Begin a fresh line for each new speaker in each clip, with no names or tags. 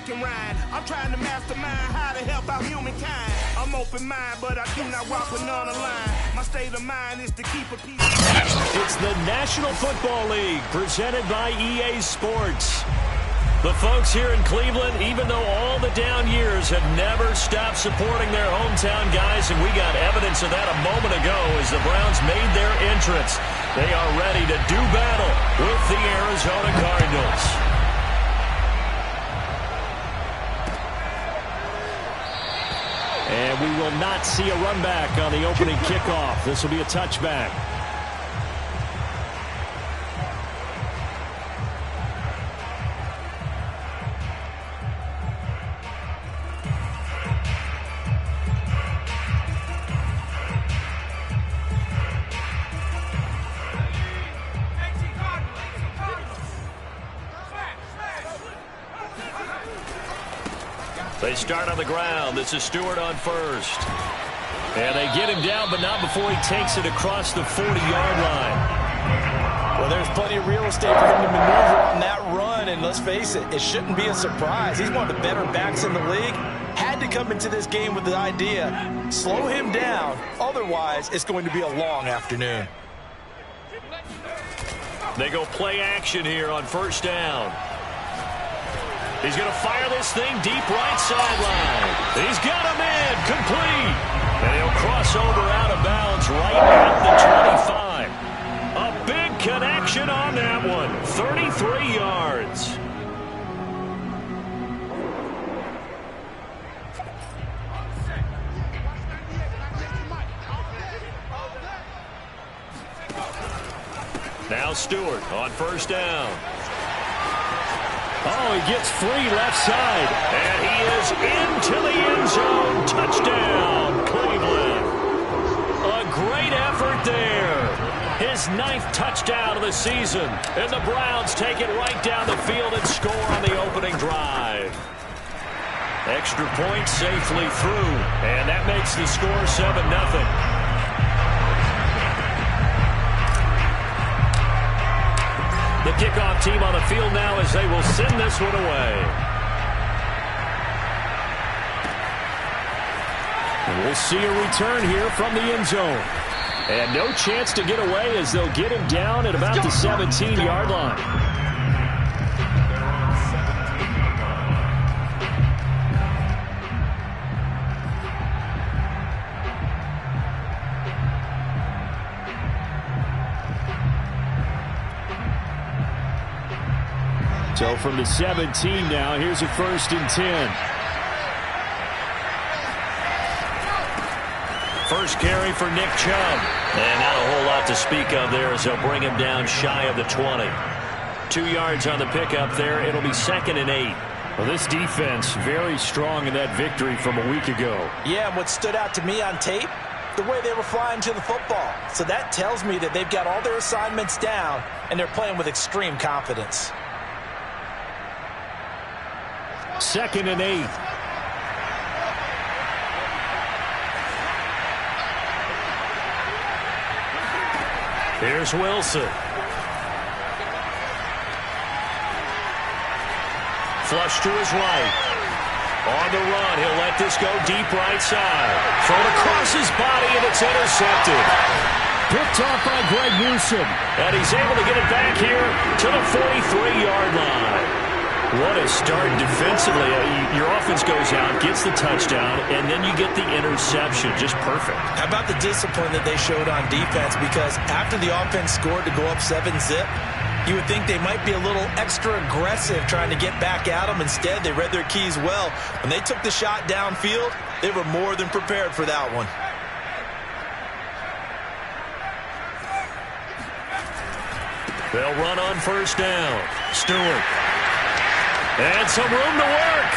can rhyme. I'm trying to mastermind how to help out humankind. I'm open-minded, but I do not walk with none aligned. My state of mind is to keep a peace.
It's the National Football League presented by EA Sports. The folks here in Cleveland, even though all the down years, have never stopped supporting their hometown guys, and we got evidence of that a moment ago as the Browns made their entrance. They are ready to do battle with the Arizona Cardinals. And we will not see a run back on the opening kickoff. This will be a touchback. They start on the ground. This is Stewart on first. And they get him down, but not before he takes it across the 40-yard line.
Well, there's plenty of real estate for him to maneuver on that run, and let's face it, it shouldn't be a surprise. He's one of the better backs in the league. Had to come into this game with the idea, slow him down, otherwise it's going to be a long afternoon.
They go play action here on first down. He's going to fire this thing deep right sideline. He's got him in, complete. And he'll cross over out of bounds right at the 25. A big connection on that one. 33 yards. Now Stewart on first down. Oh, he gets free left side. And he is into the end zone. Touchdown, Cleveland. A great effort there. His 9th touchdown of the season. And the Browns take it right down the field and score on the opening drive. Extra point safely through. And that makes the score 7-0. The kickoff team on the field now as they will send this one away. And we'll see a return here from the end zone. And no chance to get away as they'll get him down at about the 17-yard line. So from the 17 now, here's a 1st and 10. First carry for Nick Chubb. And not a whole lot to speak of there as they'll bring him down shy of the 20. 2 yards on the pickup there. It'll be 2nd and 8. Well, this defense very strong in that victory from a week ago.
Yeah, and what stood out to me on tape, the way they were flying to the football. So that tells me that they've got all their assignments down, and they're playing with extreme confidence.
2nd and 8. Here's Wilson. Flush to his right. On the run, he'll let this go deep right side. Thrown across his body, and it's intercepted. Picked off by Greg Newsome. And he's able to get it back here to the 43-yard line. What a start defensively. Your offense goes out, gets the touchdown, and then you get the interception. Just perfect.
How about the discipline that they showed on defense? Because after the offense scored to go up 7-zip, you would think they might be a little extra aggressive trying to get back at them. Instead, they read their keys well. When they took the shot downfield, they were more than prepared for that one.
They'll run on first down. Stewart. And some room to work.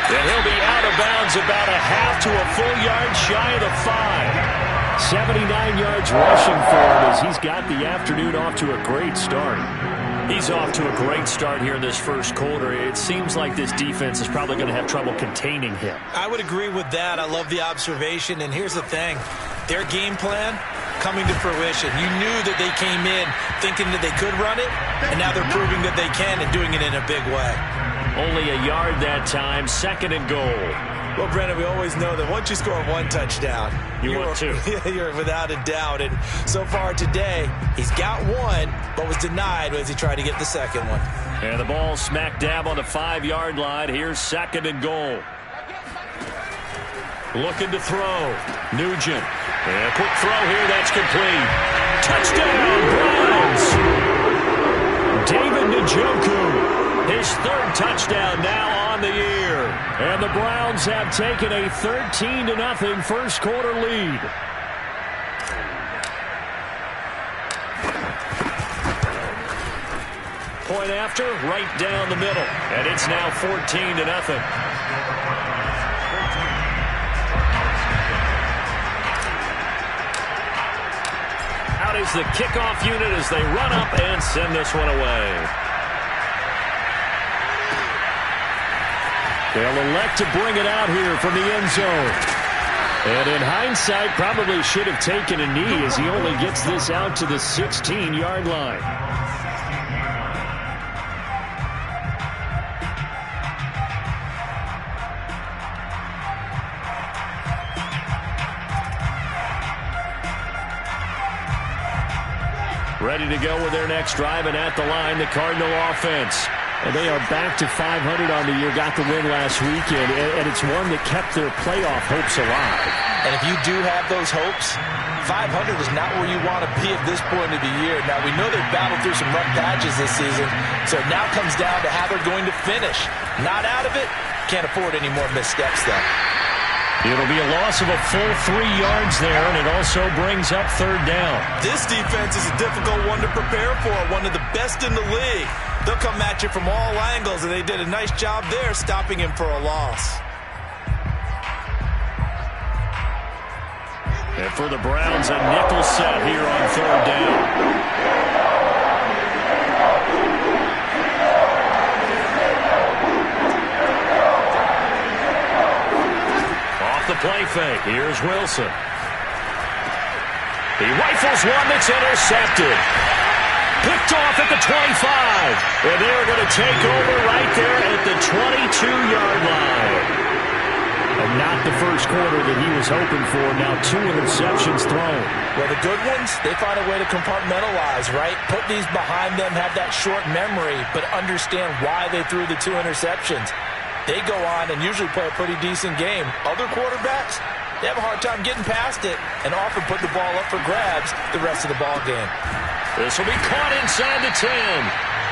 And he'll be out of bounds about a half to a full yard shy of the 5. 79 yards rushing for him as he's got the afternoon off to a great start. He's off to a great start here in this first quarter. It seems like this defense is probably going to have trouble containing him.
I would agree with that. I love the observation. And here's the thing. Their game plan coming to fruition. You knew that they came in thinking that they could run it, and now they're proving that they can and doing it in a big way.
Only a yard that time, 2nd and goal.
Well, Brandon, we always know that once you score 1 touchdown,
you're 2.
You're without a doubt. And so far today, he's got 1, but was denied as he tried to get the 2nd one.
And the ball smack dab on the 5-yard line. Here's 2nd and goal. Looking to throw. Nugent. And a quick throw here. That's complete. Touchdown, Browns. David Njoku. His 3rd touchdown now on the year. And the Browns have taken a 13-0 first quarter lead. Point after, right down the middle. And it's now 14-0. Out is the kickoff unit as they run up and send this one away. They'll elect to bring it out here from the end zone. And in hindsight, probably should have taken a knee as he only gets this out to the 16-yard line. Ready to go with their next drive, and at the line, the Cardinal offense. And they are back to 500 on the year, got the win last weekend, and it's one that kept their playoff hopes alive.
And if you do have those hopes, 500 is not where you want to be at this point of the year. Now, we know they've battled through some rough patches this season, so it now comes down to how they're going to finish. Not out of it, can't afford any more missteps, though.
It'll be a loss of a full 3 yards there, and it also brings up 3rd down.
This defense is a difficult one to prepare for, one of the best in the league. They'll come at you from all angles, and they did a nice job there stopping him for a loss.
And for the Browns, a nickel set here on 3rd down. Off the play fake, here's Wilson. He rifles one that's intercepted. Picked off at the 25. And they're going to take over right there at the 22-yard line. And not the first quarter that he was hoping for. Now 2 interceptions thrown.
Well, the good ones, they find a way to compartmentalize, right? Put these behind them, have that short memory, but understand why they threw the 2 interceptions. They go on and usually play a pretty decent game. Other quarterbacks, they have a hard time getting past it and often put the ball up for grabs the rest of the ball game.
This will be caught inside the 10.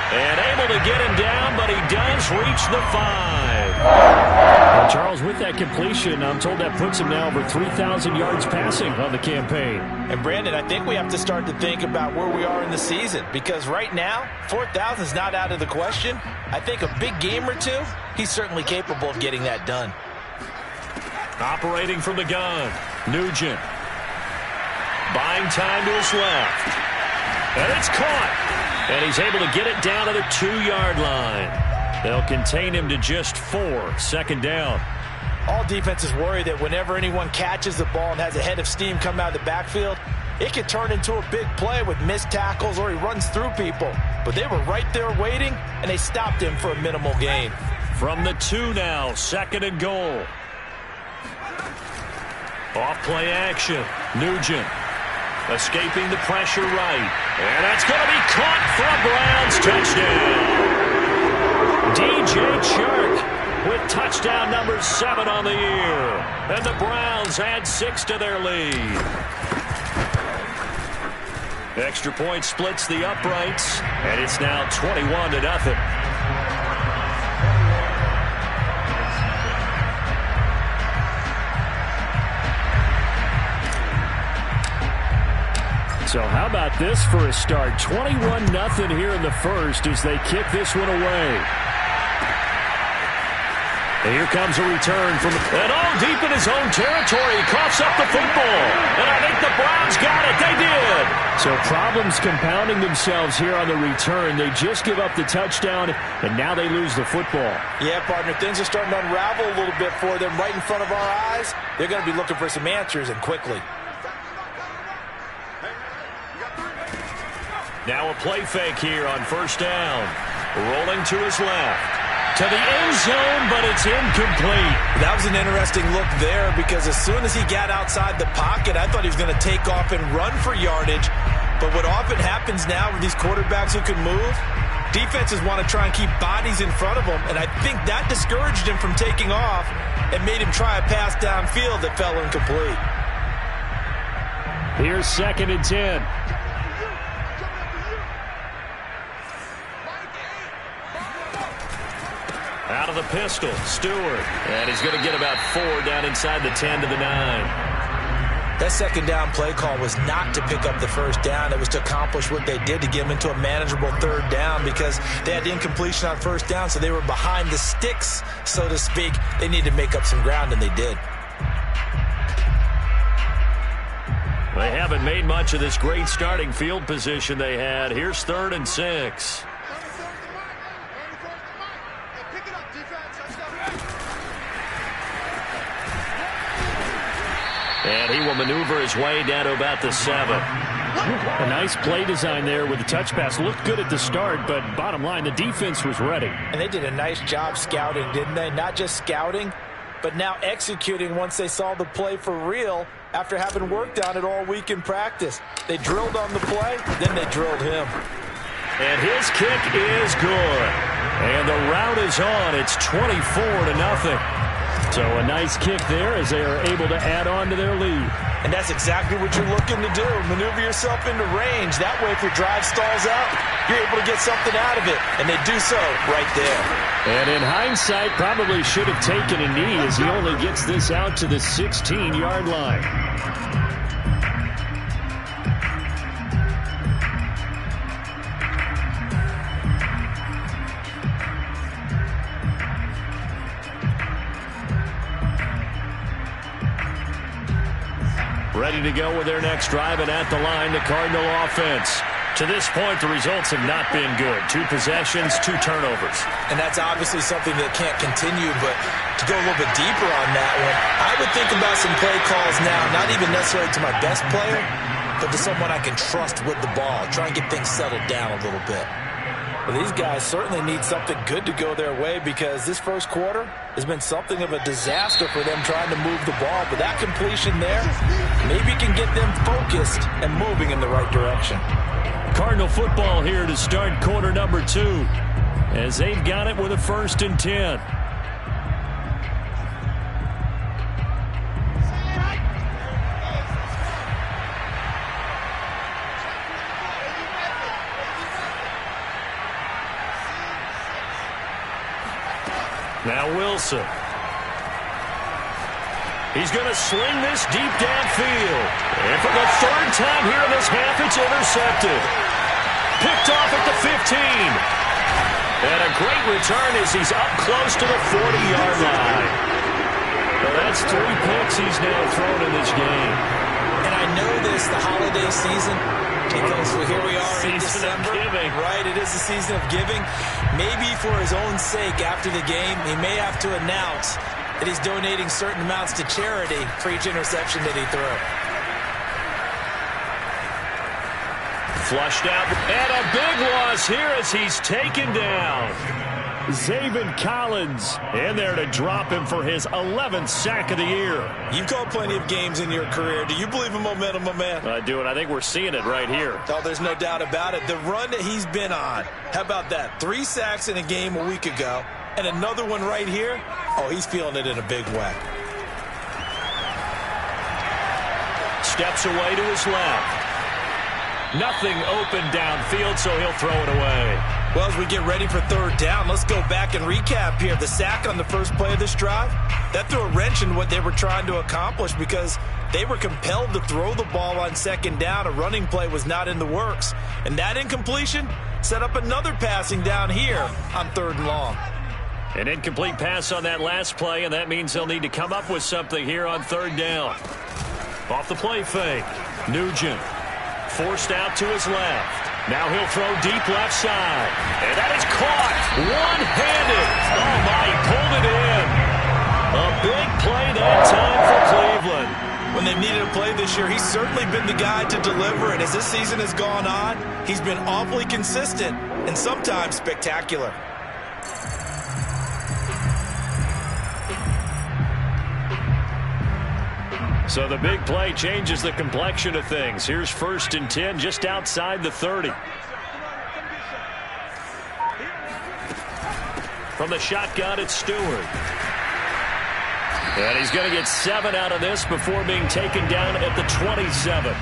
And able to get him down, but he does reach the 5. Well, Charles, with that completion, I'm told that puts him now over 3,000 yards passing on the campaign.
And, Brandon, I think we have to start to think about where we are in the season, because right now, 4,000 is not out of the question. I think a big game or two, he's certainly capable of getting that done.
Operating from the gun, Nugent. Buying time to his left. And it's caught. And he's able to get it down to the 2-yard line. They'll contain him to just 4, 2nd down.
All defenses worry that whenever anyone catches the ball and has a head of steam come out of the backfield, it can turn into a big play with missed tackles or he runs through people. But they were right there waiting, and they stopped him for a minimal gain.
From the 2 now, 2nd and goal. Off play action, Nugent. Escaping the pressure right. And that's going to be caught for a Browns touchdown. DJ Chark with touchdown number 7 on the year. And the Browns add 6 to their lead. Extra point splits the uprights. And it's now 21-0. So how about this for a start? 21-0 here in the first as they kick this one away. And here comes a return from, and all deep in his own territory. He coughs up the football. And I think the Browns got it. They did. So problems compounding themselves here on the return. They just give up the touchdown, and now they lose the football.
Yeah, partner, things are starting to unravel a little bit for them right in front of our eyes. They're going to be looking for some answers, and quickly. Now a play fake here on 1st down. Rolling to his left.
to the end zone, but it's incomplete.
That was an interesting look there because as soon as he got outside the pocket, I thought he was going to take off and run for yardage. But what often happens now with these quarterbacks who can move, defenses want to try and keep bodies in front of them, and I think that discouraged him from taking off and made him try a pass downfield that fell incomplete.
Here's 2nd and 10. Out of the pistol, Stewart. And he's going to get about 4 down inside the 10 to the 9.
That second down play call was not to pick up the first down. It was to accomplish what they did, to get them into a manageable 3rd down because they had incompletion on 1st down, so they were behind the sticks, so to speak. They needed to make up some ground, and they did.
They haven't made much of this great starting field position they had. Here's 3rd and 6. And he will maneuver his way down to about the 7.
A nice play design there with the touch pass. Looked good at the start, but bottom line, the defense was ready.
And they did a nice job scouting, didn't they? Not just scouting, but now executing once they saw the play for real after having worked on it all week in practice. They drilled on the play, then they drilled him.
And his kick is good. And the route is on. It's 24-0.
So a nice kick there as they are able to add on to their lead.
And that's exactly what you're looking to do. Maneuver yourself into range. That way, if your drive stalls out, you're able to get something out of it. And they do so right there.
And in hindsight, probably should have taken a knee as he only gets this out to the 16-yard line.
Ready to go with their next drive, and at the line, the Cardinal offense. To this point, the results have not been good. 2 possessions, 2 turnovers.
And that's obviously something that can't continue, but to go a little bit deeper on that one, I would think about some play calls now, not even necessarily to my best player, but to someone I can trust with the ball. Try and get things settled down a little bit. Well, these guys certainly need something good to go their way because this first quarter has been something of a disaster for them trying to move the ball. But that completion there maybe can get them focused and moving in the right direction.
Cardinal football here to start quarter number 2 as they've got it with a 1st and 10. Now Wilson. He's going to sling this deep downfield. And for the 3rd time here in this half, it's intercepted. Picked off at the 15. And a great return as he's up close to the 40-yard line. Well, that's 3 picks he's now thrown in this game.
And I know this, the holiday season, because here we are in December. Right, it is the season of giving. Maybe for his own sake after the game, he may have to announce that he's donating certain amounts to charity for each interception that he threw.
Flushed out, and a big loss here as he's taken down.
Zaven Collins in there to drop him for his 11th sack of the year.
You've called plenty of games in your career. Do you believe in momentum, my man?
I do, and I think we're seeing it right here.
Oh, there's no doubt about it. The run that he's been on, how about that? 3 sacks in a game a week ago, and another one right here. Oh, he's feeling it in a big way.
Steps away to his left. Nothing open downfield, so he'll throw it away.
Well, as we get ready for 3rd down, let's go back and recap here. The sack on the first play of this drive, that threw a wrench in what they were trying to accomplish because they were compelled to throw the ball on 2nd down. A running play was not in the works. And that incompletion set up another passing down here on 3rd and long.
An incomplete pass on that last play, and that means they'll need to come up with something here on 3rd down. Off the play fake, Nugent forced out to his left. Now he'll throw deep left side. And that is caught one-handed. Oh, my, he pulled it in. A big play that time for Cleveland.
When they've needed a play this year, he's certainly been the guy to deliver it. As this season has gone on, he's been awfully consistent and sometimes spectacular.
So the big play changes the complexion of things. Here's 1st and 10 just outside the 30. From the shotgun, it's Stewart. And he's going to get 7 out of this before being taken down at the 27.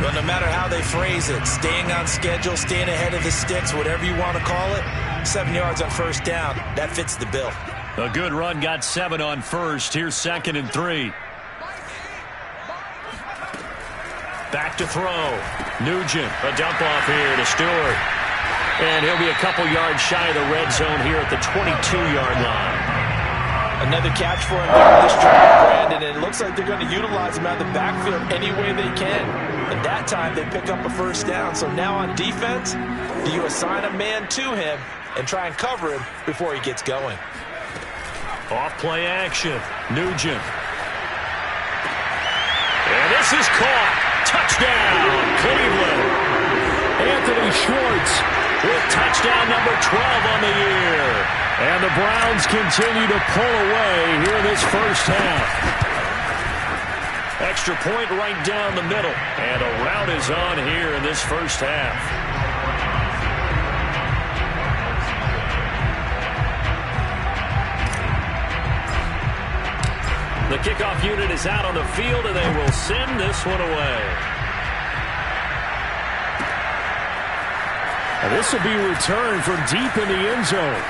Well, no matter how they phrase it, staying on schedule, staying ahead of the sticks, whatever you want to call it, 7 yards on 1st down, that fits the bill.
A good run, got 7 on 1st. Here's 2nd and 3. Back to throw. Nugent, a dump off here to Stewart. And he'll be a couple yards shy of the red zone here at the 22-yard line.
Another catch for him there this drive, Brandon, and it looks like they're going to utilize him out of the backfield any way they can. And that time they pick up a 1st down. So now on defense, do you assign a man to him and try and cover him before he gets going?
Off play action. Nugent. And this is caught. Touchdown, Cleveland. Anthony Schwartz with touchdown number 12 on the year. And the Browns continue to pull away here in this 1st half. Extra point right down the middle. And a rout is on here in this 1st half. The kickoff unit is out on the field, and they will send this one away. And this will be returned from deep in the end zone.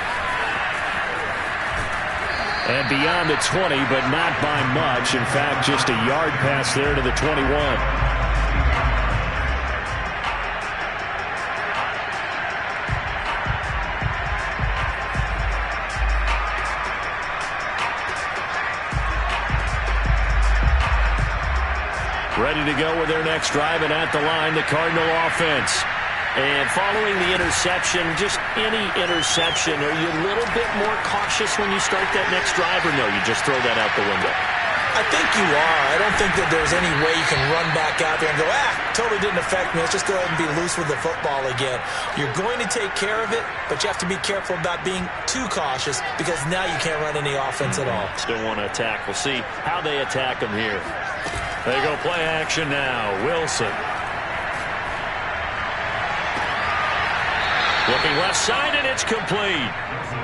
And beyond the 20, but not by much. In fact, just a yard pass there to the 21. Ready to go with their next drive, and at the line, the Cardinal offense. And following the interception, just any interception, are you a little bit more cautious when you start that next drive, or no, you just throw that out the window?
I think you are. I don't think that there's any way you can run back out there and go, totally didn't affect me. Let's just go ahead and be loose with the football again. You're going to take care of it, but you have to be careful about being too cautious because now you can't run any offense at all.
Still want to attack. We'll see how they attack them here. They go play action now. Wilson. Looking left side, and it's complete.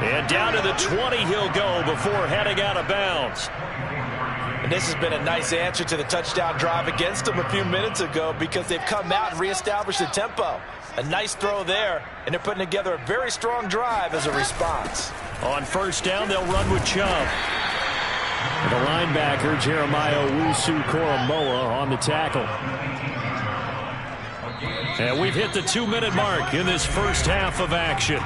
And down to the 20 he'll go before heading out of bounds.
And this has been a nice answer to the touchdown drive against them a few minutes ago because they've come out and reestablished the tempo. A nice throw there, and they're putting together a very strong drive as a response.
On 1st down, they'll run with Chubb. The linebacker, Jeremiah Owusu-Koramoah, on the tackle. And we've hit the 2-minute mark in this 1st half of action.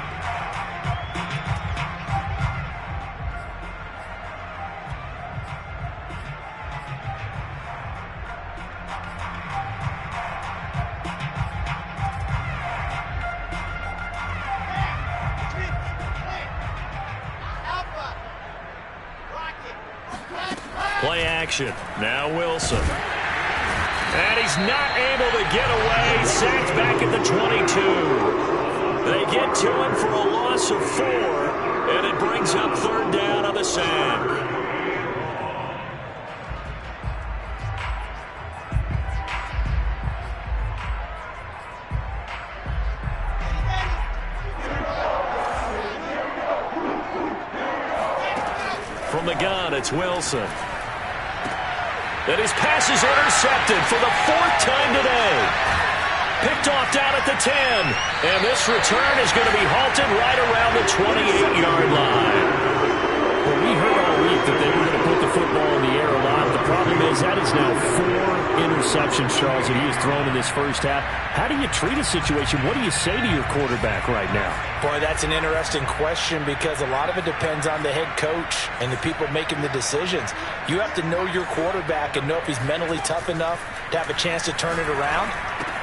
Play action. Now Wilson. And he's not able to get away. Sacked back at the 22. They get to him for a loss of 4. And it brings up 3rd down on the sack. From the gun, it's Wilson. And his pass is intercepted for the 4th time today. Picked off down at the 10. And this return is going to be halted right around the 28-yard line. Well, we heard all week that they were going to put the football in the air a lot. The problem is that is now 4 interceptions, Charles, that he has thrown in this 1st half. How do you treat a situation? What do you say to your quarterback right now?
Boy, that's an interesting question because a lot of it depends on the head coach and the people making the decisions. You have to know your quarterback and know if he's mentally tough enough to have a chance to turn it around.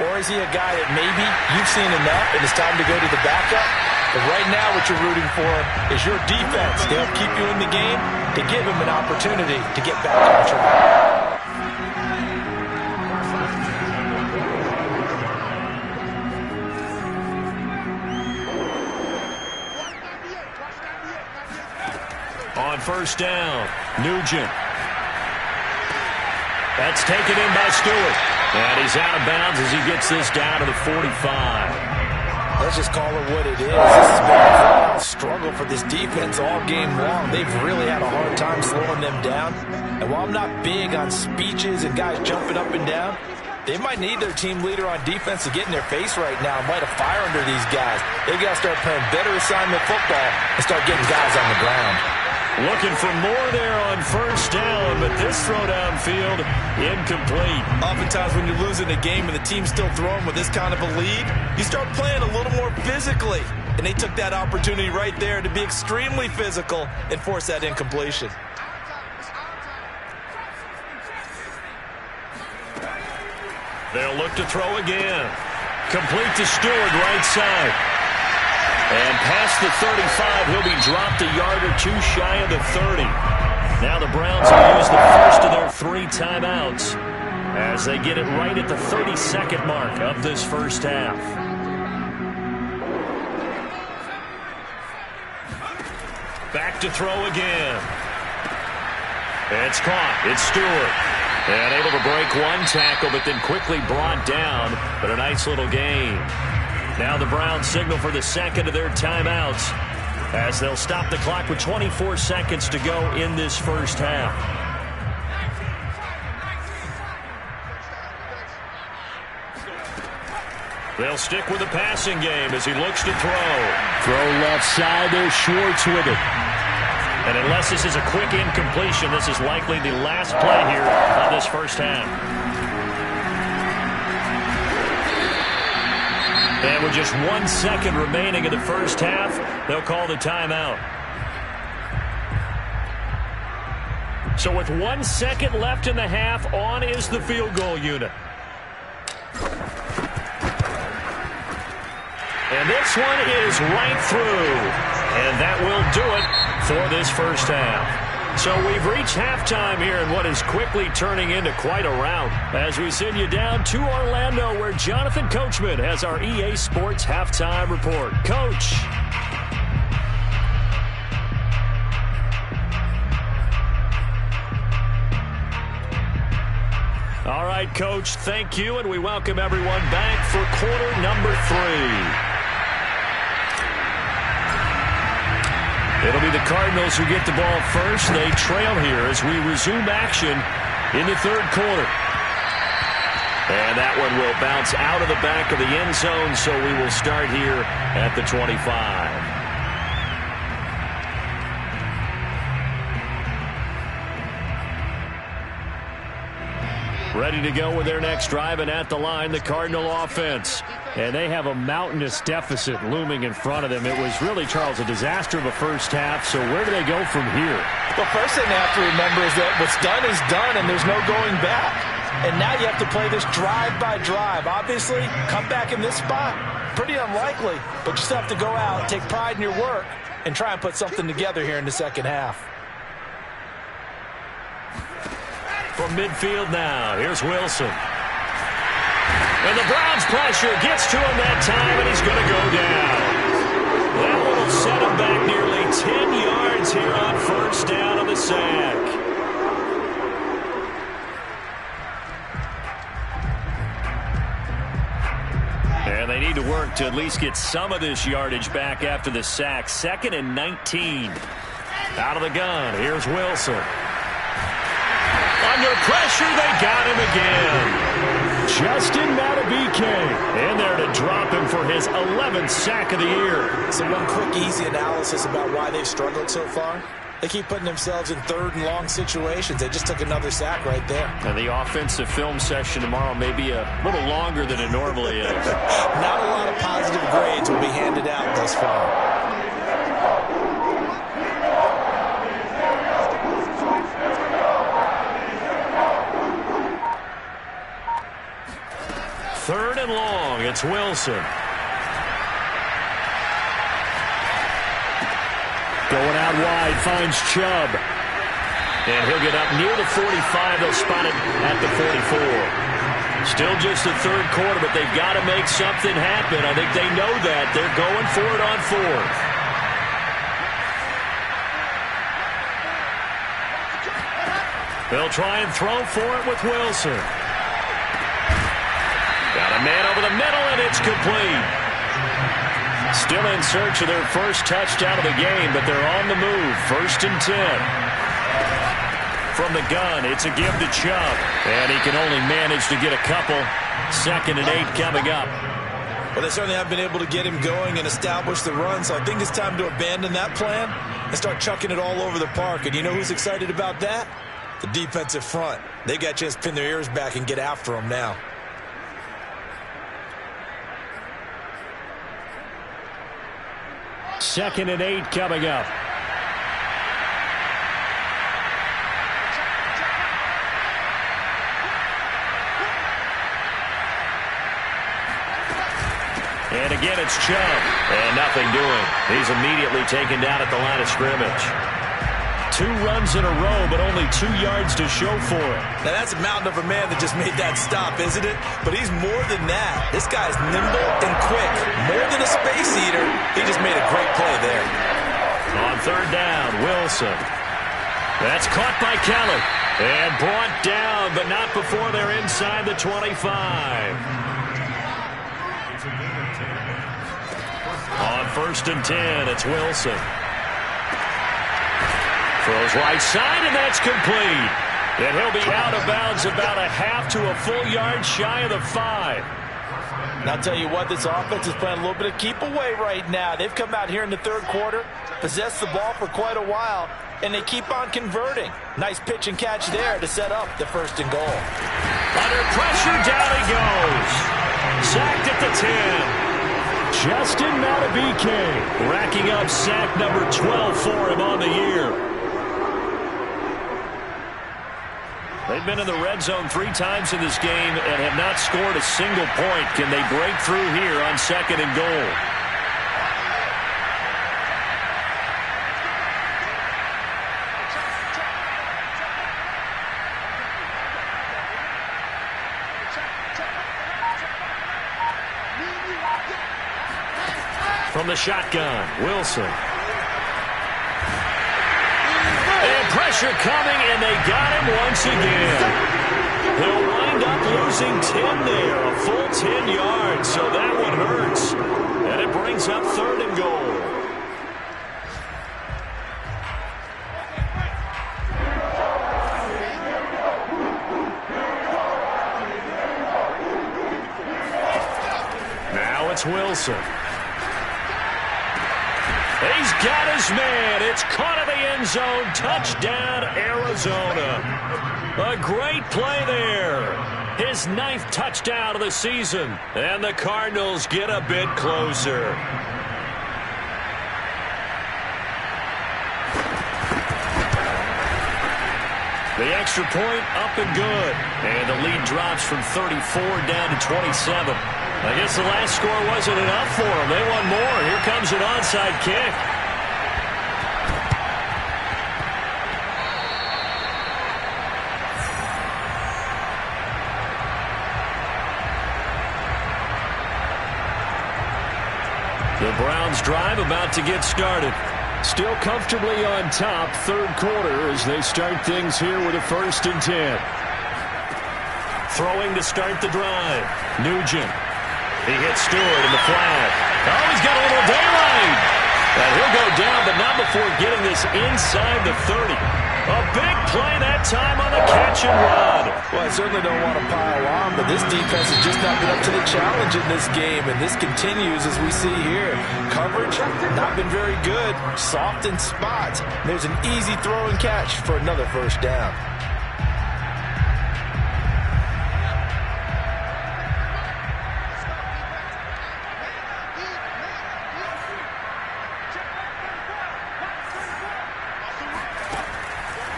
Or is he a guy that maybe you've seen enough and it's time to go to the backup? But right now what you're rooting for is your defense to help keep you in the game, to give him an opportunity to get back on track.
On 1st down, Nugent.
That's taken in by Stewart. And he's out of bounds as he gets this down to the 45.
Let's just call it what it is. This has been a flat-out struggle for this defense all game long. They've really had a hard time slowing them down. And while I'm not big on speeches and guys jumping up and down, they might need their team leader on defense to get in their face right now and light a fire under these guys. They've got to start playing better assignment football and start getting guys on the ground.
Looking for more there on first down, but this throw downfield incomplete.
Oftentimes when you're losing a game and the team's still throwing with this kind of a lead, you start playing a little more physically. And they took that opportunity right there to be extremely physical and force that incompletion.
They'll look to throw again. Complete to Stewart, right side. And past the 35, he'll be dropped a yard or two shy of the 30. Now the Browns will use the first of their 3 timeouts as they get it right at the 32nd mark of this first half. Back to throw again. It's caught. It's Stewart. And able to break one tackle, but then quickly brought down. But a nice little gain. Now the Browns signal for the second of their timeouts as they'll stop the clock with 24 seconds to go in this first half. They'll stick with the passing game as he looks to throw. Throw left side. There's Schwartz with it. And unless this is a quick incompletion, this is likely the last play here of this first half. And with just 1 second remaining in the first half, they'll call the timeout. So with 1 second left in the half, on is the field goal unit. And this one is right through. And that will do it for this first half. So we've reached halftime here in what is quickly turning into quite a rout as we send you down to Orlando where Jonathan Coachman has our EA Sports Halftime Report. Coach. All right, Coach, thank you, and we welcome everyone back for quarter number 3. It'll be the Cardinals who get the ball first. They trail here as we resume action in the third quarter. And that one will bounce out of the back of the end zone, so we will start here at the 25. Ready to go with their next drive, and at the line, the Cardinal offense. And they have a mountainous deficit looming in front of them. It was really, Charles, a disaster of a first half, so where do they go from here?
The first thing they have to remember is that what's done is done, and there's no going back. And now you have to play this drive by drive. Obviously, come back in this spot, pretty unlikely, but you still have to go out, take pride in your work, and try and put something together here in the second half.
From midfield now, here's Wilson. And the Browns pressure gets to him that time, and he's going to go down. That will set him back nearly 10 yards here on first down on the sack. And they need to work to at least get some of this yardage back after the sack. 2nd and 19. Out of the gun, here's Wilson. Under pressure, they got him again. Justin Madubuike in there to drop him for his 11th sack of the year.
So one quick, easy analysis about why they've struggled so far. They keep putting themselves in third and long situations. They just took another sack right there.
And the offensive film session tomorrow may be a little longer than it normally is.
Not a lot of positive grades will be handed out thus far.
Third and long, it's Wilson. Going out wide, finds Chubb. And he'll get up near the 45. They'll spot it at the 44. Still just the third quarter, but they've got to make something happen. I think they know that. They're going for it on fourth. They'll try and throw for it with Wilson. Got a man over the middle, and it's complete. Still in search of their first touchdown of the game, but they're on the move. 1st and 10. From the gun, it's a give to Chubb, and he can only manage to get a couple. 2nd and 8 coming up.
Well, they certainly have been able to get him going and establish the run, so I think it's time to abandon that plan and start chucking it all over the park. And you know who's excited about that? The defensive front. They got a chance to pin their ears back and get after him now.
2nd and 8 coming up. And again, it's Chubb. And nothing doing. He's immediately taken down at the line of scrimmage. 2 runs in a row, but only 2 yards to show for it.
Now, that's a mountain of a man that just made that stop, isn't it? But he's more than that. This guy's nimble and quick. More than a space eater. He just made a great play there.
On 3rd down, Wilson. That's caught by Kelly. And brought down, but not before they're inside the 25. On 1st and 10, it's Wilson. Throws right side, and that's complete. And he'll be out of bounds about a half to a full yard shy of the 5.
And I'll tell you what, this offense is playing a little bit of keep away right now. They've come out here in the 3rd quarter, possessed the ball for quite a while, and they keep on converting. Nice pitch and catch there to set up the 1st and goal.
Under pressure, down he goes. Sacked at the 10. Justin Madubuike racking up sack number 12 for him on the year. They've been in the red zone 3 times in this game and have not scored a single point. Can they break through here on 2nd and goal? From the shotgun, Wilson. And pressure coming, and they got him once again. He'll wind up losing 10 there, a full 10 yards, so that one hurts. And it brings up 3rd and goal. Now it's Wilson. He's got his man. It's caught in the end zone. Touchdown, Arizona. A great play there. His 9th touchdown of the season. And the Cardinals get a bit closer. The extra point up and good. And the lead drops from 34 down to 27. I guess the last score wasn't enough for them. They want more. Here comes an onside kick. The Browns drive about to get started. Still comfortably on top, 3rd quarter as they start things here with a 1st and 10. Throwing to start the drive. Nugent. He hits Stewart in the flat. Oh, he's got a little daylight. And he'll go down, but not before getting this inside the 30. A big play that time on the catch and run.
Well, I certainly don't want to pile on, but this defense has just not been up to the challenge in this game, and this continues as we see here. Coverage, not been very good. Soft in spots. There's an easy throw and catch for another 1st down.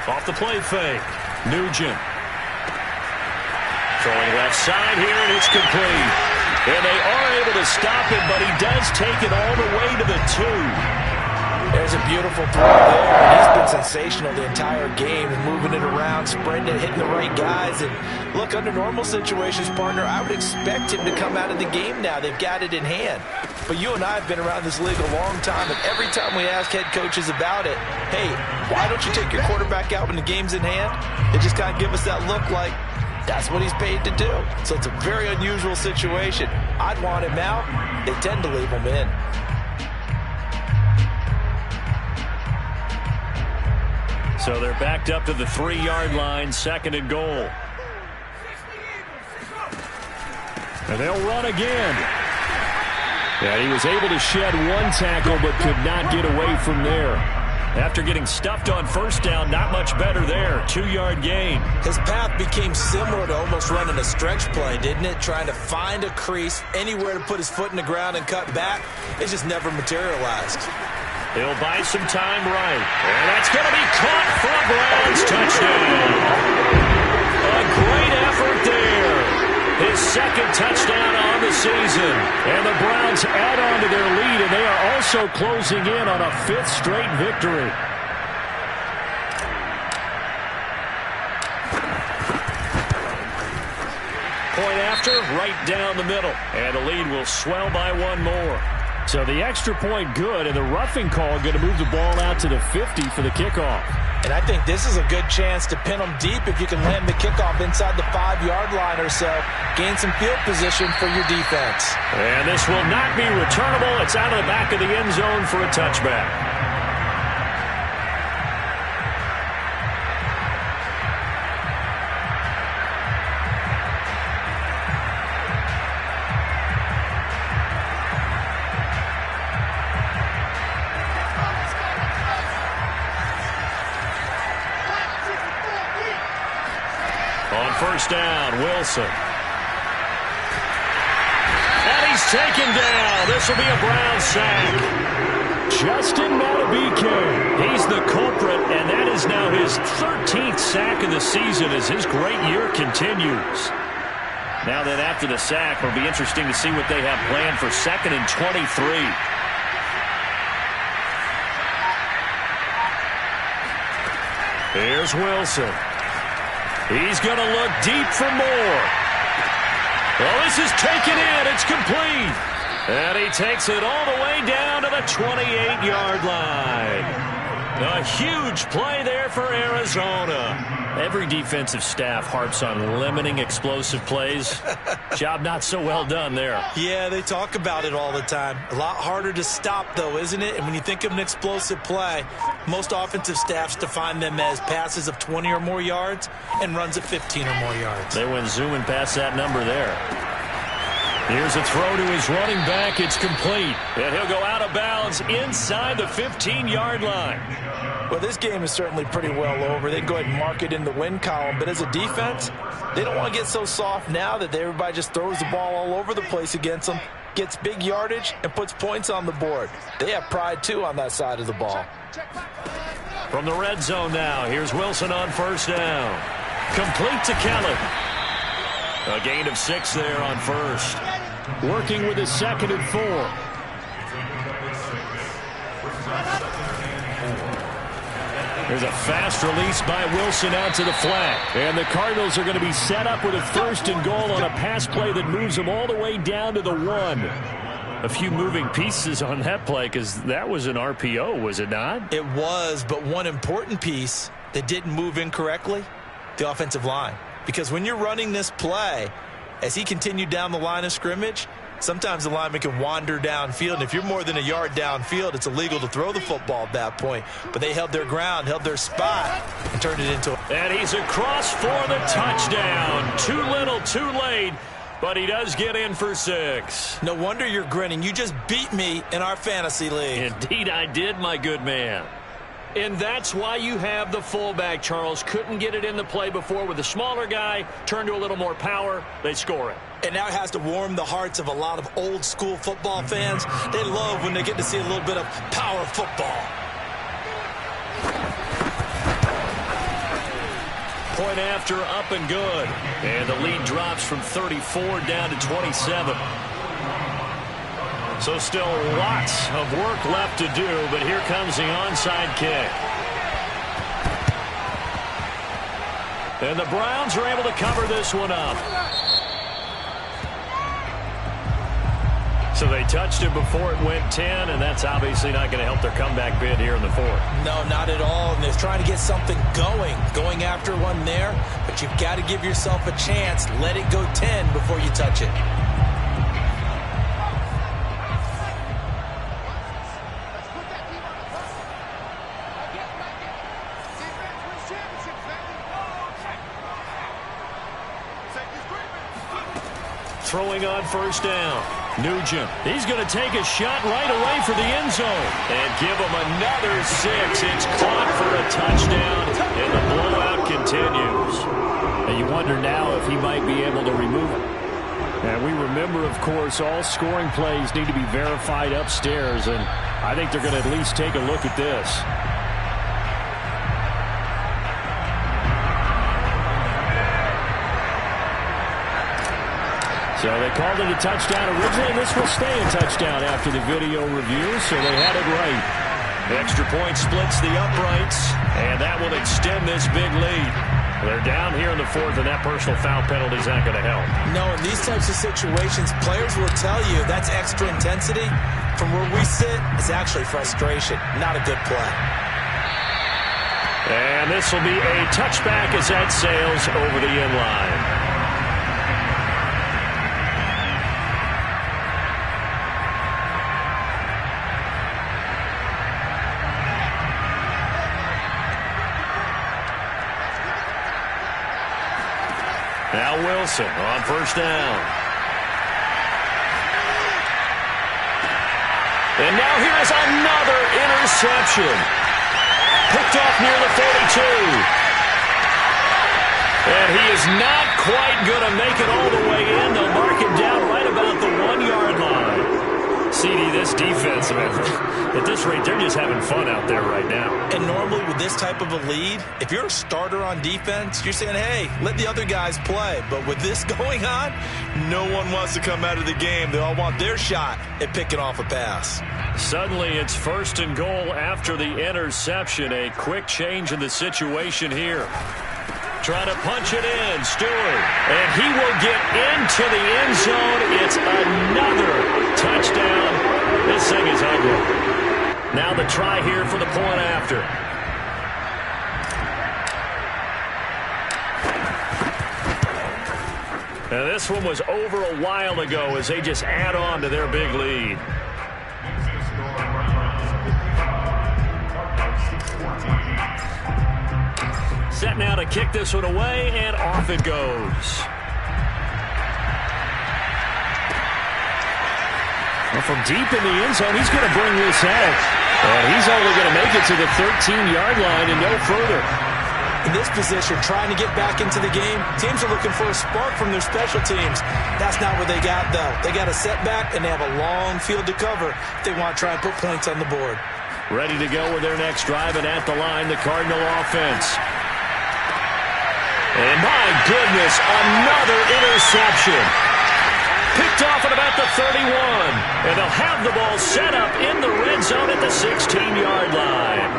Off the play fake. Nugent. Throwing left side here, and it's complete. And they are able to stop him, but he does take it all the way to the 2.
There's a beautiful throw there. He's been sensational the entire game, moving it around, spreading it, hitting the right guys. And look, under normal situations, partner, I would expect him to come out of the game now. They've got it in hand. But you and I have been around this league a long time, and every time we ask head coaches about it, hey, why don't you take your quarterback out when the game's in hand? They just kind of give us that look like that's what he's paid to do. So it's a very unusual situation. I'd want him out. They tend to leave him in.
So they're backed up to the 3-yard line, 2nd and goal. And they'll run again. Yeah, he was able to shed one tackle but could not get away from there. After getting stuffed on 1st down, not much better there. 2-yard gain.
His path became similar to almost running a stretch play, didn't it? Trying to find a crease, anywhere to put his foot in the ground and cut back. It just never materialized.
He'll buy some time right. And that's going to be caught for a Browns touchdown. A great effort there. His 2nd touchdown on the season. And the Browns add on to their lead, and they are also closing in on a 5th straight victory. Point after, right down the middle. And the lead will swell by one more. So the extra point good, and the roughing call going to move the ball out to the 50 for the kickoff.
And I think this is a good chance to pin them deep if you can land the kickoff inside the 5-yard line or so. Gain some field position for your defense.
And this will not be returnable. It's out of the back of the end zone for a touchback. On 1st down, Wilson. And he's taken down. This will be a Brown sack. Justin Madubuike. He's the culprit, and that is now his 13th sack of the season as his great year continues. Now that after the sack, it'll be interesting to see what they have planned for 2nd and 23. Here's Wilson. He's going to look deep for more. Well, this is taken in. It's complete. And he takes it all the way down to the 28-yard line. A huge play there for Arizona. Every defensive staff harps on limiting explosive plays. Job not so well done there.
Yeah, they talk about it all the time. A lot harder to stop, though, isn't it? And when you think of an explosive play, most offensive staffs define them as passes of 20 or more yards and runs of 15 or more yards.
They went zooming past that number there. Here's a throw to his running back. It's complete. And he'll go out of bounds inside the 15-yard line.
Well, this game is certainly pretty well over. They can go ahead and mark it in the win column. But as a defense, they don't want to get so soft now that everybody just throws the ball all over the place against them, gets big yardage, and puts points on the board. They have pride, too, on that side of the ball.
From the red zone now, here's Wilson on 1st down. Complete to Kelly. A gain of 6 there on 1st. Working with his 2nd and 4. There's a fast release by Wilson out to the flat. And the Cardinals are going to be set up with a 1st and goal on a pass play that moves them all the way down to the 1. A few moving pieces on that play because that was an RPO, was it not?
It was, but one important piece that didn't move incorrectly, the offensive line. Because when you're running this play, as he continued down the line of scrimmage, sometimes the lineman can wander downfield. And if you're more than a yard downfield, it's illegal to throw the football at that point. But they held their ground, held their spot, and turned it into a...
And he's across for the touchdown. Too little, too late. But he does get in for 6.
No wonder you're grinning. You just beat me in our fantasy league.
Indeed I did, my good man. And that's why you have the fullback, Charles. Couldn't get it in the play before with the smaller guy. Turned to a little more power. They score it.
And now it has to warm the hearts of a lot of old-school football fans. They love when they get to see a little bit of power football.
Point after, up and good. And the lead drops from 34 down to 27. So still lots of work left to do, but here comes the onside kick. And the Browns are able to cover this one up. So they touched it before it went 10, and that's obviously not going to help their comeback bid here in the fourth.
No, not at all. And they're trying to get something going after one there. But you've got to give yourself a chance. Let it go 10 before you touch it.
Throwing on first down. Nugent. He's going to take a shot right away for the end zone. And give him another 6. It's caught for a touchdown. And the blowout continues.
And you wonder now if he might be able to remove it. And we remember, of course, all scoring plays need to be verified upstairs. And I think they're going to at least take a look at this. So they called it a touchdown originally, and this will stay a touchdown after the video review, so they had it right.
The extra point splits the uprights, and that will extend this big lead. They're down here in the fourth, and that personal foul penalty is not going to help.
No, in these types of situations, players will tell you that's extra intensity. From where we sit, it's actually frustration, not a good play.
And this will be a touchback as that sails over the end line. Now Wilson on first down. And now here is another interception. Picked off near the 42. And he is not quite going to make it all the way in. They'll mark him down right about the 1-yard line. CD, this defense, man, at this rate, they're just having fun out there right now.
And normally with this type of a lead, if you're a starter on defense, you're saying, hey, let the other guys play. But with this going on, no one wants to come out of the game. They all want their shot at picking off a pass.
Suddenly it's first and goal after the interception. A quick change in the situation here. Trying to punch it in, Stewart. And he will get into the end zone. It's another touchdown. This thing is ugly. Now the try here for the point after. Now this one was over a while ago as they just add on to their big lead. Set now to kick this one away, and off it goes.
Well, from deep in the end zone, he's going to bring this out. And he's only going to make it to the 13-yard line and no further.
In this position, trying to get back into the game, teams are looking for a spark from their special teams. That's not what they got, though. They got a setback, and they have a long field to cover if they want to try and put points on the board.
Ready to go with their next drive, and at the line, the Cardinal offense. And my goodness, another interception. Picked off at about the 31. And they'll have the ball set up in the red zone at the 16-yard line.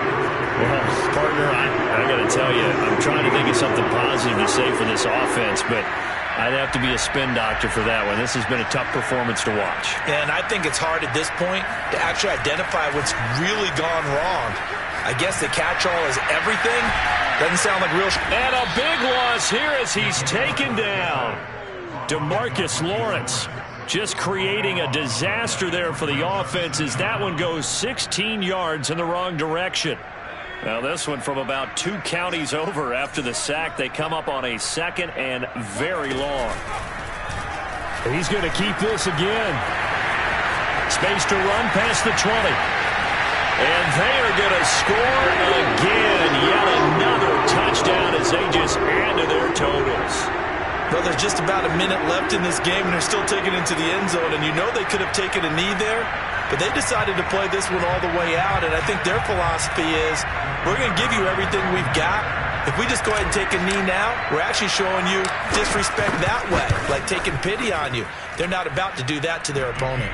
Well, partner, I got to tell you, I'm trying to think of something positive to say for this offense, but I'd have to be a spin doctor for that one. This has been a tough performance to watch.
And I think it's hard at this point to actually identify what's really gone wrong. I guess the catch-all is everything. Doesn't sound like real.
And a big loss here as he's taken down. DeMarcus Lawrence just creating a disaster there for the offense as that one goes 16 yards in the wrong direction. Now this one from about 2 counties over after the sack. They come up on a second and very long.
He's going to keep this again.
Space to run past the 20. And they are going to score again. Yet another touchdown as they just add to their totals.
Well, there's just about a minute left in this game, and they're still taking it into the end zone. And you know they could have taken a knee there, but they decided to play this one all the way out. And I think their philosophy is, we're going to give you everything we've got. If we just go ahead and take a knee now, we're actually showing you disrespect that way, like taking pity on you. They're not about to do that to their opponent.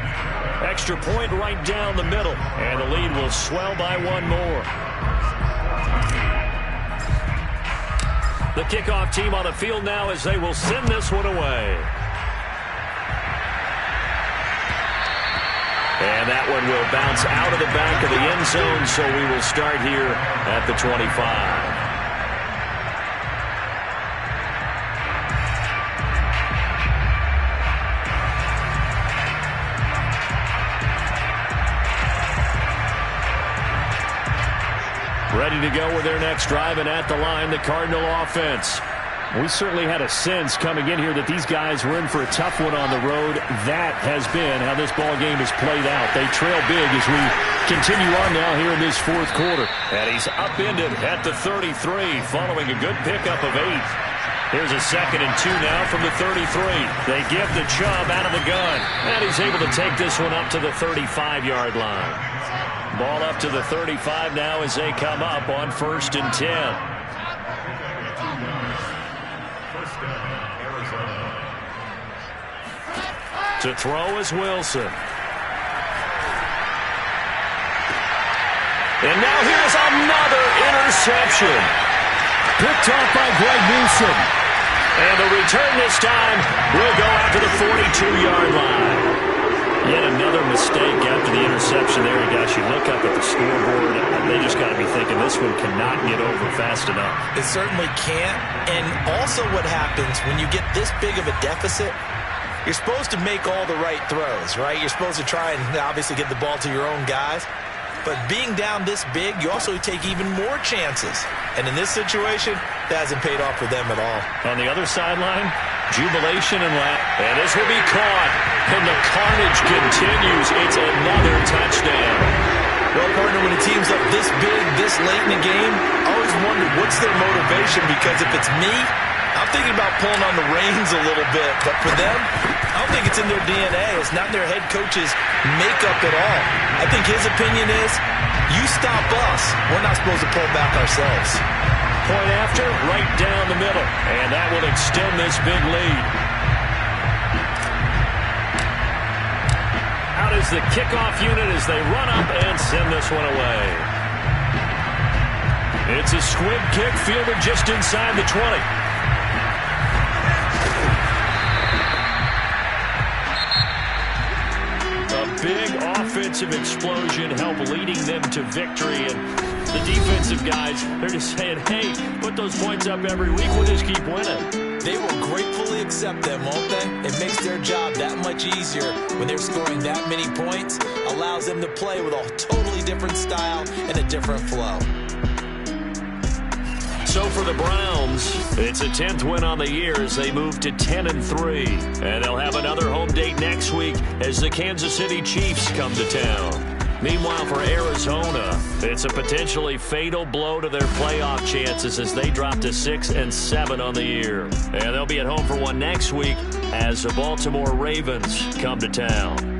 Extra point right down the middle, and the lead will swell by one more. The kickoff team on the field now as they will send this one away. And that one will bounce out of the back of the end zone, so we will start here at the 25. Ready to go with their next drive, and at the line, the Cardinal offense. We certainly had a sense coming in here that these guys were in for a tough one on the road. That has been how this ball game has played out. They trail big as we continue on now here in this fourth quarter. And he's upended at the 33 following a good pickup of 8. Here's a 2nd and 2 now from the 33. They give the Chubb out of the gun, and he's able to take this one up to the 35-yard line. Ball up to the 35 now as they come up on 1st and 10. To throw is Wilson. And now here's another interception. Picked off by Greg Newsom. And the return this time will go out to the 42-yard line. Yet another mistake after the interception there. Gosh, you look up at the scoreboard, and they just got to be thinking this one cannot get over fast enough.
It certainly can't. And also what happens when you get this big of a deficit, you're supposed to make all the right throws, right? You're supposed to try and obviously get the ball to your own guys. But being down this big, you also take even more chances. And in this situation, that hasn't paid off for them at all.
On the other sideline, jubilation and laugh. And this will be caught. And the carnage continues. It's another touchdown.
Well, partner, when a team's up this big, this late in the game, I always wonder what's their motivation, because if it's me, I'm thinking about pulling on the reins a little bit. But for them, I don't think it's in their DNA. It's not in their head coach's makeup at all. I think his opinion is, you stop us, we're not supposed to pull back ourselves.
Point after, right down the middle. And that will extend this big lead. Out is the kickoff unit as they run up and send this one away. It's a squib kick fielded just inside the 20. Big offensive explosion help leading them to victory, and the defensive guys, they're just saying, hey, put those points up every week, we'll just keep winning.
They will gratefully accept them, won't they? It makes their job that much easier when they're scoring that many points, allows them to play with a totally different style and a different flow.
So for the Browns, it's a 10th win on the year as they move to 10-3. And they'll have another home date next week as the Kansas City Chiefs come to town. Meanwhile, for Arizona, it's a potentially fatal blow to their playoff chances as they drop to 6-7 on the year. And they'll be at home for one next week as the Baltimore Ravens come to town.